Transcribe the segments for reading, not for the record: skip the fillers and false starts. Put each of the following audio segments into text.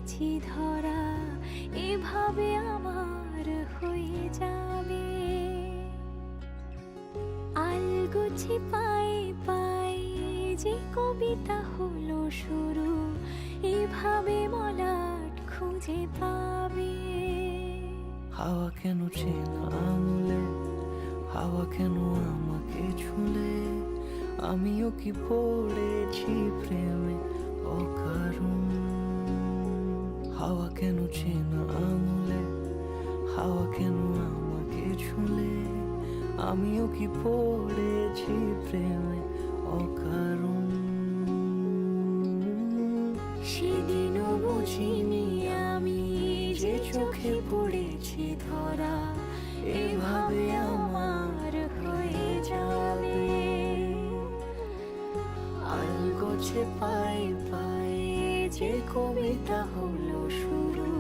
পড়েছি ধরা, এভাবে আমার হয়ে যাবে। আলগোছে পায়ে পায়ে যে কবিতা হলো শুরু, এভাবে মলাট খুঁজে পাবে। হাওয়া কেন চেনা আঙুলে, হাওয়া কেন আমাকে ছুলে, আমিও কি পড়েছি প্রেমে অকারণ। হাওয়া কেন চেনা আঙুলে, হাওয়া কেন আমাকে ছুলে, আমিও কি পড়েছি প্রেমে অকারণ। সেদিনও বুঝিনি আমি যে চোখে পড়েছি ধরা, এভাবে আমার হয়ে যাবে। আলগোছে পায়ে পায়ে যে কবিতা হলো শুরু,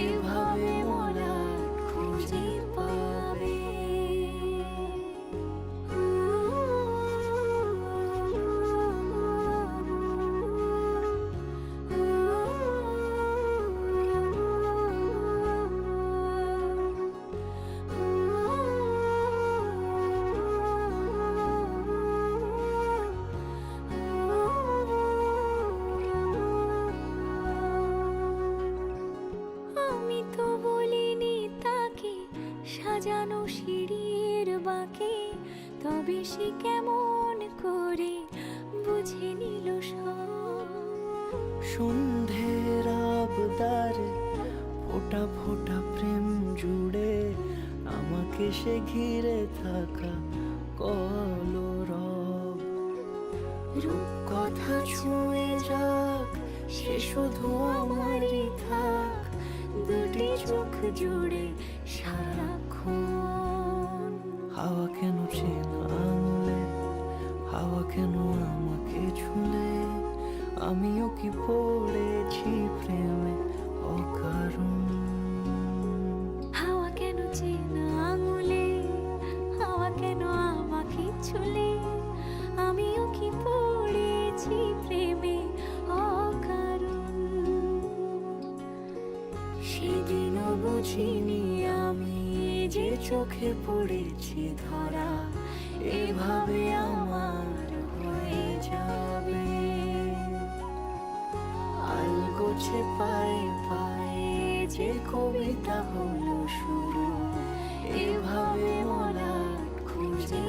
এভাবে মলাট খুঁজে পাবে। আমি তো বলিনি তাকে সাজানো সিঁড়ির বাঁকে, তবে সে কেমন করে বুঝে নিল সব। সন্ধ্যের আবদারে ফোটা ফোটা প্রেম জুড়ে, আমাকে সে ঘিরে থাকা কলরব। রূপকথা ছুঁয়ে যাক, সে শুধু আমারই থাক, দুটি চোখ জুড়ে সারাক্ষণ। হাওয়া কেন চেনা আঙুলে, হাওয়া কেন আমাকে ছুলে, আমিও কি পড়েছি প্রেমে অকারণ। হাওয়া কেন চেনা আঙুলে, হাওয়া কেন আমাকে ছুলে, আমিও কি পড়েছি প্রেমে অকারণ। সেদিনও বুঝিনি আমি যে চোখে পড়েছি ধরা, এভাবে আমার হয়ে যাবে। আলগোছে পায়ে পায়ে যে কবিতা হলো শুরু, এভাবে মলাট খুঁজে